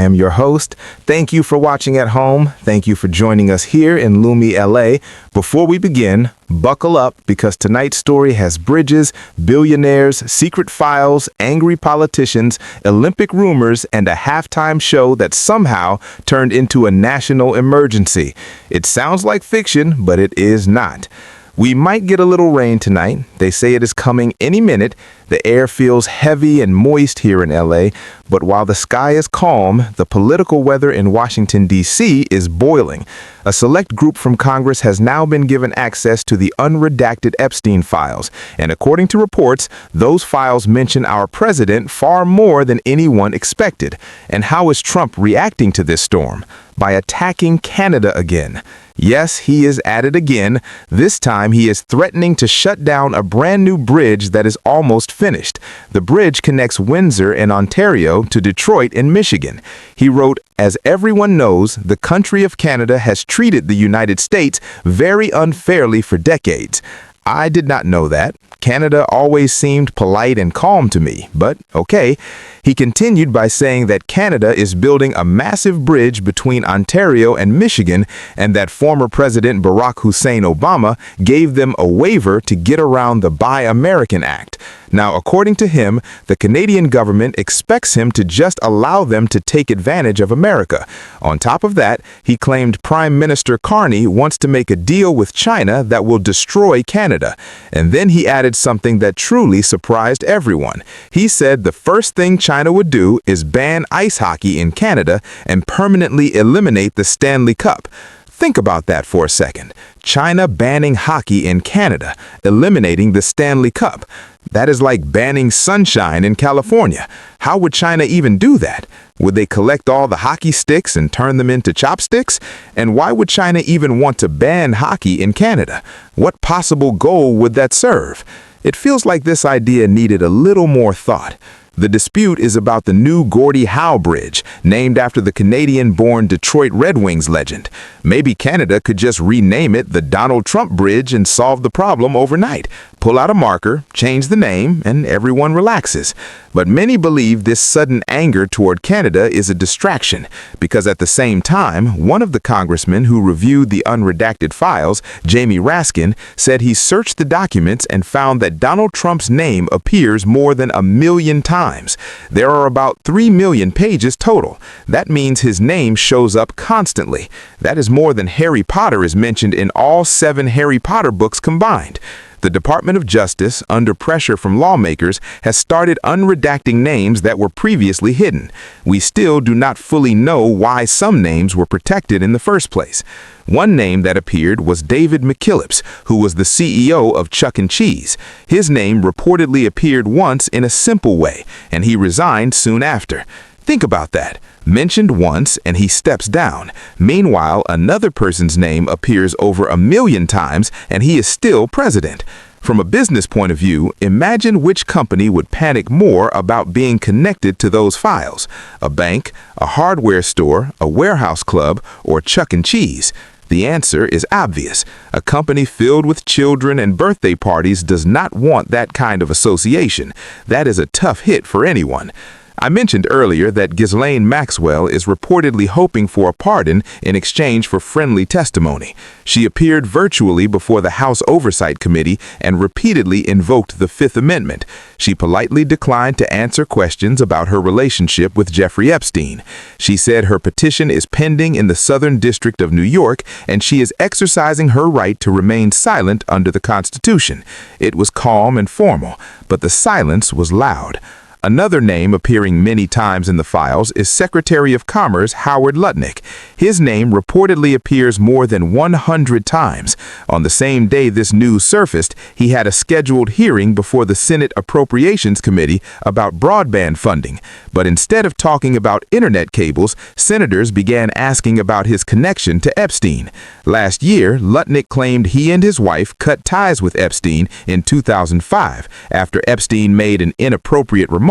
I am your host. Thank you for watching at home. Thank you for joining us here in Lumi, LA. Before we begin, buckle up because tonight's story has bridges, billionaires, secret files, angry politicians, Olympic rumors, and a halftime show that somehow turned into a national emergency. It sounds like fiction, but it is not. We might get a little rain tonight. They say it is coming any minute. The air feels heavy and moist here in LA, but while the sky is calm, the political weather in Washington, D.C. is boiling. A select group from Congress has now been given access to the unredacted Epstein files, and according to reports, those files mention our president far more than anyone expected. And how is Trump reacting to this storm? By attacking Canada again. Yes, he is at it again. This time he is threatening to shut down a brand new bridge that is almost finished. The bridge connects Windsor in Ontario to Detroit in Michigan. He wrote, "As everyone knows, the country of Canada has treated the United States very unfairly for decades. I did not know that. Canada always seemed polite and calm to me, but okay." He continued by saying that Canada is building a massive bridge between Ontario and Michigan and that former President Barack Hussein Obama gave them a waiver to get around the Buy American Act. Now, according to him, the Canadian government expects him to just allow them to take advantage of America. On top of that, he claimed Prime Minister Carney wants to make a deal with China that will destroy Canada. And then he added something that truly surprised everyone. He said the first thing China would do is ban ice hockey in Canada and permanently eliminate the Stanley Cup. Think about that for a second. China banning hockey in Canada, eliminating the Stanley Cup. That is like banning sunshine in California. How would China even do that? Would they collect all the hockey sticks and turn them into chopsticks? And why would China even want to ban hockey in Canada? What possible goal would that serve? It feels like this idea needed a little more thought. The dispute is about the new Gordie Howe Bridge, named after the Canadian-born Detroit Red Wings legend. Maybe Canada could just rename it the Donald Trump Bridge and solve the problem overnight. Pull out a marker, change the name, and everyone relaxes. But many believe this sudden anger toward Canada is a distraction, because at the same time, one of the congressmen who reviewed the unredacted files, Jamie Raskin, said he searched the documents and found that Donald Trump's name appears more than 1 million times. There are about 3 million pages total. That means his name shows up constantly. That is more than Harry Potter is mentioned in all 7 Harry Potter books combined. The Department of Justice, under pressure from lawmakers, has started unredacting names that were previously hidden. We still do not fully know why some names were protected in the first place. One name that appeared was David McKillips, who was the CEO of Chuck E. Cheese. His name reportedly appeared once in a simple way, and he resigned soon after. Think about that. Mentioned once and he steps down. Meanwhile, another person's name appears over 1 million times and he is still president. From a business point of view, imagine which company would panic more about being connected to those files. A bank, a hardware store, a warehouse club, or Chuck E. Cheese? The answer is obvious. A company filled with children and birthday parties does not want that kind of association. That is a tough hit for anyone. I mentioned earlier that Ghislaine Maxwell is reportedly hoping for a pardon in exchange for friendly testimony. She appeared virtually before the House Oversight Committee and repeatedly invoked the Fifth Amendment. She politely declined to answer questions about her relationship with Jeffrey Epstein. She said her petition is pending in the Southern District of New York and she is exercising her right to remain silent under the Constitution. It was calm and formal, but the silence was loud. Another name appearing many times in the files is Secretary of Commerce Howard Lutnick. His name reportedly appears more than 100 times. On the same day this news surfaced, he had a scheduled hearing before the Senate Appropriations Committee about broadband funding. But instead of talking about internet cables, senators began asking about his connection to Epstein. Last year, Lutnick claimed he and his wife cut ties with Epstein in 2005 after Epstein made an inappropriate remark.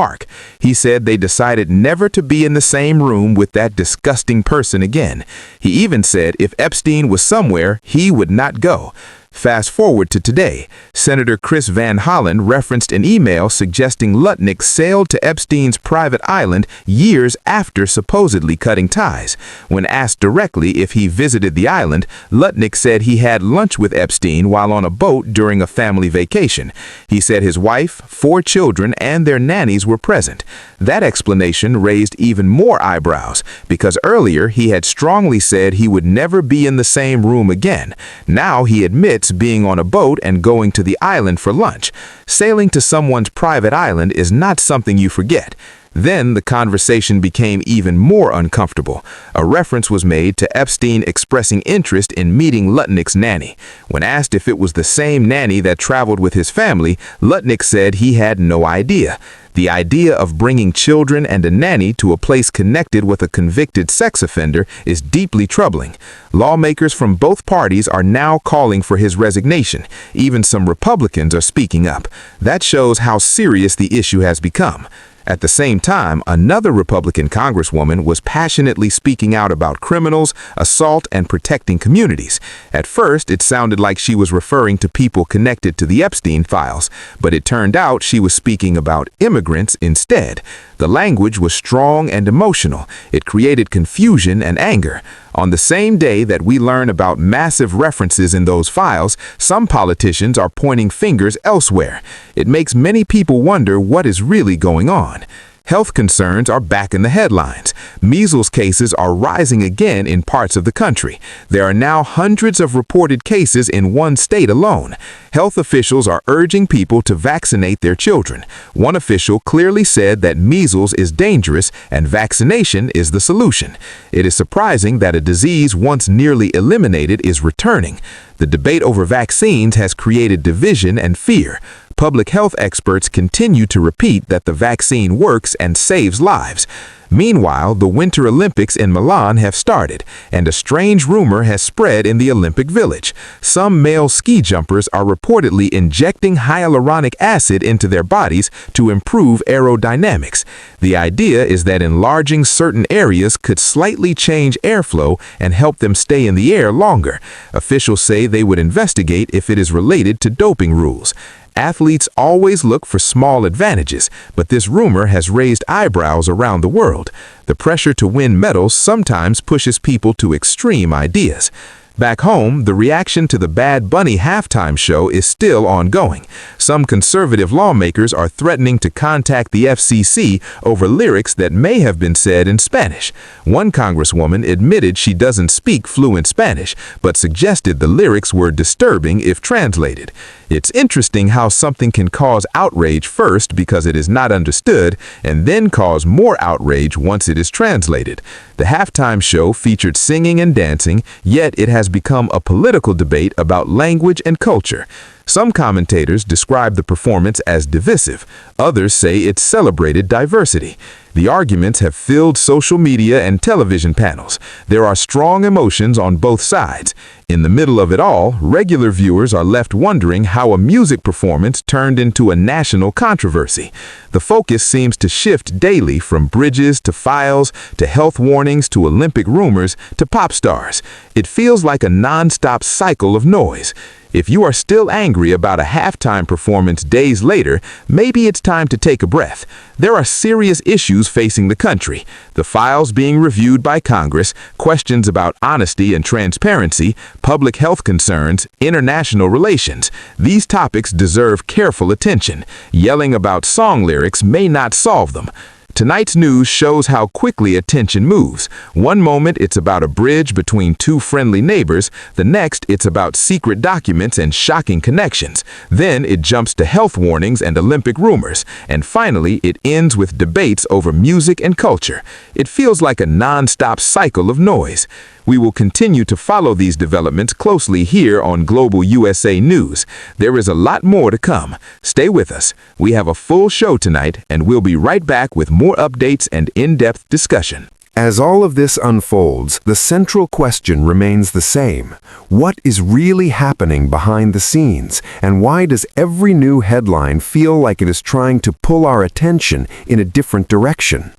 He said they decided never to be in the same room with that disgusting person again. He even said if Epstein was somewhere, he would not go. Fast forward to today. Senator Chris Van Hollen referenced an email suggesting Lutnick sailed to Epstein's private island years after supposedly cutting ties. When asked directly if he visited the island, Lutnick said he had lunch with Epstein while on a boat during a family vacation. He said his wife, 4 children, and their nannies were present. That explanation raised even more eyebrows, because earlier he had strongly said he would never be in the same room again. Now he admits being on a boat and going to the island for lunch. Sailing to someone's private island is not something you forget. Then the conversation became even more uncomfortable. A reference was made to Epstein expressing interest in meeting Lutnick's nanny. When asked if it was the same nanny that traveled with his family, Lutnick said he had no idea. The idea of bringing children and a nanny to a place connected with a convicted sex offender is deeply troubling. Lawmakers from both parties are now calling for his resignation. Even some Republicans are speaking up. That shows how serious the issue has become. At the same time, another Republican congresswoman was passionately speaking out about criminals, assault, and protecting communities. At first, it sounded like she was referring to people connected to the Epstein files, but it turned out she was speaking about immigrants instead. The language was strong and emotional. It created confusion and anger. On the same day that we learn about massive references in those files, some politicians are pointing fingers elsewhere. It makes many people wonder what is really going on. Health concerns are back in the headlines. Measles cases are rising again in parts of the country. There are now hundreds of reported cases in one state alone. Health officials are urging people to vaccinate their children. One official clearly said that measles is dangerous and vaccination is the solution. It is surprising that a disease once nearly eliminated is returning. The debate over vaccines has created division and fear. Public health experts continue to repeat that the vaccine works and saves lives. Meanwhile, the Winter Olympics in Milan have started, and a strange rumor has spread in the Olympic Village. Some male ski jumpers are reportedly injecting hyaluronic acid into their bodies to improve aerodynamics. The idea is that enlarging certain areas could slightly change airflow and help them stay in the air longer. Officials say they would investigate if it is related to doping rules. Athletes always look for small advantages, but this rumor has raised eyebrows around the world. The pressure to win medals sometimes pushes people to extreme ideas. Back home, the reaction to the Bad Bunny halftime show is still ongoing. Some conservative lawmakers are threatening to contact the FCC over lyrics that may have been said in Spanish. One congresswoman admitted she doesn't speak fluent Spanish, but suggested the lyrics were disturbing if translated. It's interesting how something can cause outrage first because it is not understood, and then cause more outrage once it is translated. The halftime show featured singing and dancing, yet it has become a political debate about language and culture. Some commentators describe the performance as divisive. Others say it celebrated diversity. The arguments have filled social media and television panels. There are strong emotions on both sides. In the middle of it all, regular viewers are left wondering how a music performance turned into a national controversy. The focus seems to shift daily from bridges to files to health warnings to Olympic rumors to pop stars. It feels like a non-stop cycle of noise. If you are still angry about a halftime performance days later, maybe it's time to take a breath. There are serious issues facing the country. The files being reviewed by Congress, questions about honesty and transparency, public health concerns, international relations. These topics deserve careful attention. Yelling about song lyrics may not solve them. Tonight's news shows how quickly attention moves. One moment it's about a bridge between two friendly neighbors, the next it's about secret documents and shocking connections. Then it jumps to health warnings and Olympic rumors. And finally, it ends with debates over music and culture. It feels like a non-stop cycle of noise. We will continue to follow these developments closely here on Global USA News. There is a lot more to come. Stay with us. We have a full show tonight, and we'll be right back with more updates and in-depth discussion. As all of this unfolds, the central question remains the same. What is really happening behind the scenes, and why does every new headline feel like it is trying to pull our attention in a different direction?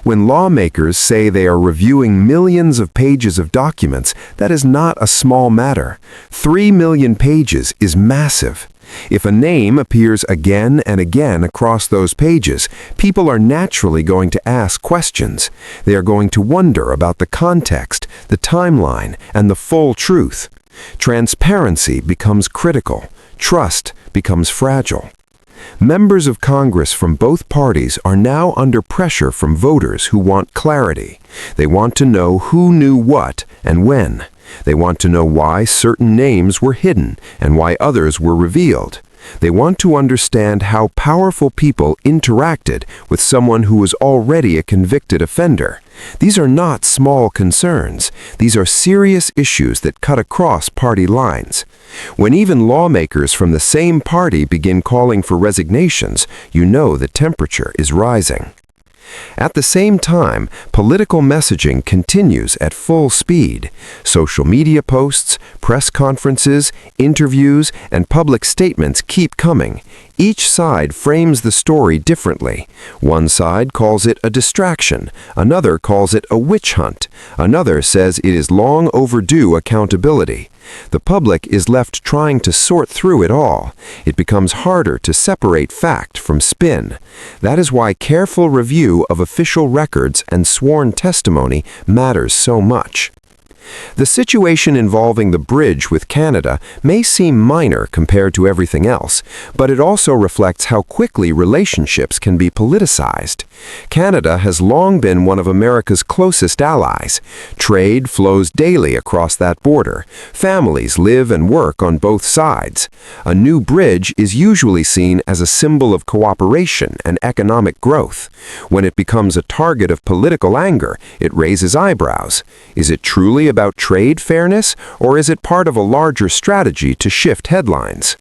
When lawmakers say they are reviewing millions of pages of documents, that is not a small matter. 3 million pages is massive. If a name appears again and again across those pages, people are naturally going to ask questions. They are going to wonder about the context, the timeline, and the full truth. Transparency becomes critical. Trust becomes fragile. Members of Congress from both parties are now under pressure from voters who want clarity. They want to know who knew what and when. They want to know why certain names were hidden and why others were revealed. They want to understand how powerful people interacted with someone who was already a convicted offender. These are not small concerns. These are serious issues that cut across party lines. When even lawmakers from the same party begin calling for resignations, you know the temperature is rising. At the same time, political messaging continues at full speed. Social media posts, press conferences, interviews, and public statements keep coming. Each side frames the story differently. One side calls it a distraction, another calls it a witch hunt, another says it is long overdue accountability. The public is left trying to sort through it all. It becomes harder to separate fact from spin. That is why careful review of official records and sworn testimony matters so much. The situation involving the bridge with Canada may seem minor compared to everything else, but it also reflects how quickly relationships can be politicized. Canada has long been one of America's closest allies. Trade flows daily across that border. Families live and work on both sides. A new bridge is usually seen as a symbol of cooperation and economic growth. When it becomes a target of political anger, it raises eyebrows. Is it truly about trade fairness, or is it part of a larger strategy to shift headlines?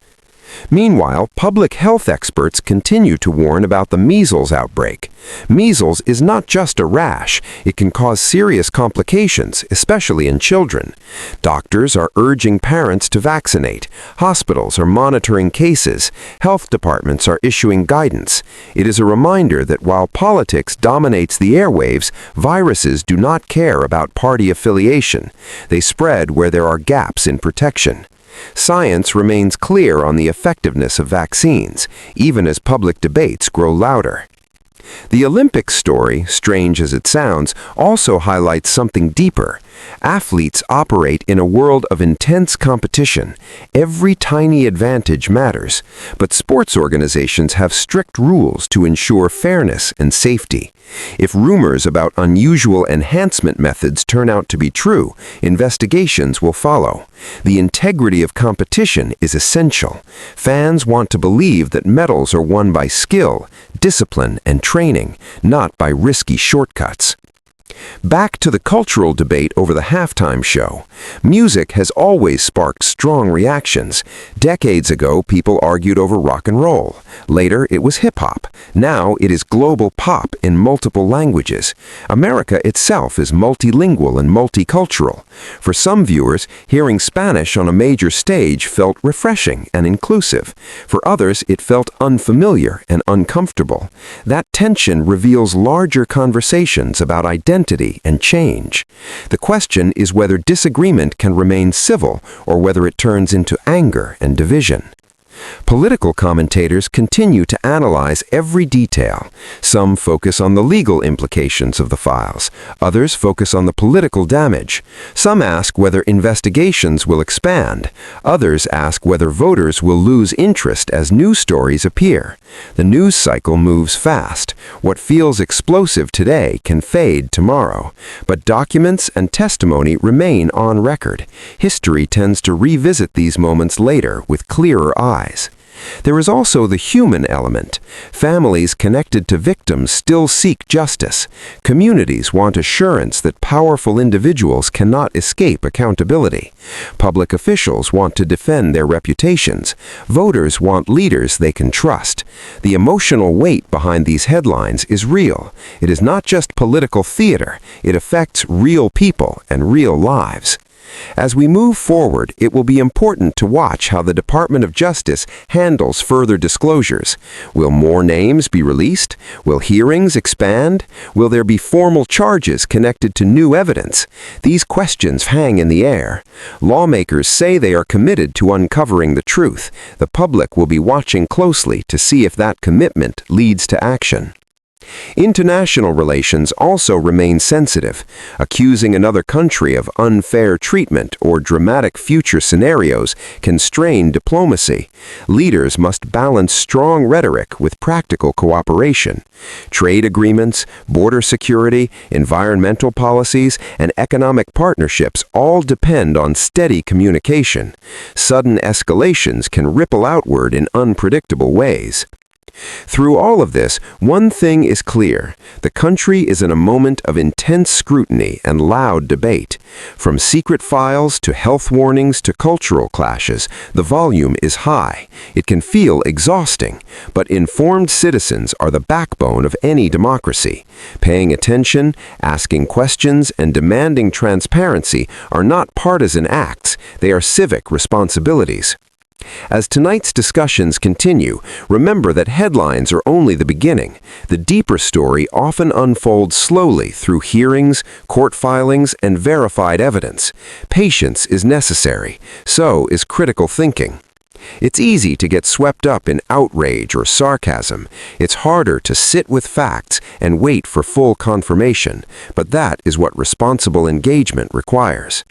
Meanwhile, public health experts continue to warn about the measles outbreak. Measles is not just a rash. It can cause serious complications, especially in children. Doctors are urging parents to vaccinate. Hospitals are monitoring cases. Health departments are issuing guidance. It is a reminder that while politics dominates the airwaves, viruses do not care about party affiliation. They spread where there are gaps in protection. Science remains clear on the effectiveness of vaccines, even as public debates grow louder. The Olympics story, strange as it sounds, also highlights something deeper. Athletes operate in a world of intense competition. Every tiny advantage matters, but sports organizations have strict rules to ensure fairness and safety. If rumors about unusual enhancement methods turn out to be true, investigations will follow. The integrity of competition is essential. Fans want to believe that medals are won by skill, discipline, and training, not by risky shortcuts. Back to the cultural debate over the halftime show. Music has always sparked strong reactions. Decades ago, people argued over rock and roll. Later, it was hip-hop. Now, it is global pop in multiple languages. America itself is multilingual and multicultural. For some viewers, hearing Spanish on a major stage felt refreshing and inclusive. For others, it felt unfamiliar and uncomfortable. That tension reveals larger conversations about identity and change. The question is whether disagreement can remain civil or whether it turns into anger and division. Political commentators continue to analyze every detail. Some focus on the legal implications of the files. Others focus on the political damage. Some ask whether investigations will expand. Others ask whether voters will lose interest as new stories appear. The news cycle moves fast. What feels explosive today can fade tomorrow. But documents and testimony remain on record. History tends to revisit these moments later with clearer eyes. There is also the human element. Families connected to victims still seek justice. Communities want assurance that powerful individuals cannot escape accountability. Public officials want to defend their reputations. Voters want leaders they can trust. The emotional weight behind these headlines is real. It is not just political theater. It affects real people and real lives. As we move forward, it will be important to watch how the Department of Justice handles further disclosures. Will more names be released? Will hearings expand? Will there be formal charges connected to new evidence? These questions hang in the air. Lawmakers say they are committed to uncovering the truth. The public will be watching closely to see if that commitment leads to action. International relations also remain sensitive. Accusing another country of unfair treatment or dramatic future scenarios can strain diplomacy. Leaders must balance strong rhetoric with practical cooperation. Trade agreements, border security, environmental policies, and economic partnerships all depend on steady communication. Sudden escalations can ripple outward in unpredictable ways. Through all of this, one thing is clear. The country is in a moment of intense scrutiny and loud debate. From secret files to health warnings to cultural clashes, the volume is high. It can feel exhausting, but informed citizens are the backbone of any democracy. Paying attention, asking questions, and demanding transparency are not partisan acts. They are civic responsibilities. As tonight's discussions continue, remember that headlines are only the beginning. The deeper story often unfolds slowly through hearings, court filings, and verified evidence. Patience is necessary. So is critical thinking. It's easy to get swept up in outrage or sarcasm. It's harder to sit with facts and wait for full confirmation, but that is what responsible engagement requires.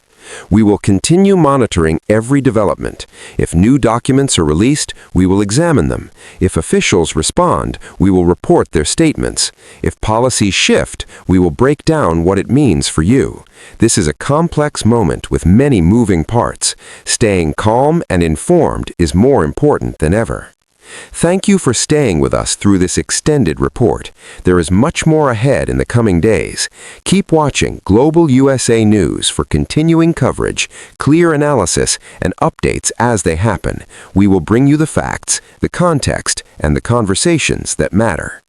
We will continue monitoring every development. If new documents are released, we will examine them. If officials respond, we will report their statements. If policies shift, we will break down what it means for you. This is a complex moment with many moving parts. Staying calm and informed is more important than ever. Thank you for staying with us through this extended report. There is much more ahead in the coming days. Keep watching Global USA News for continuing coverage, clear analysis, and updates as they happen. We will bring you the facts, the context, and the conversations that matter.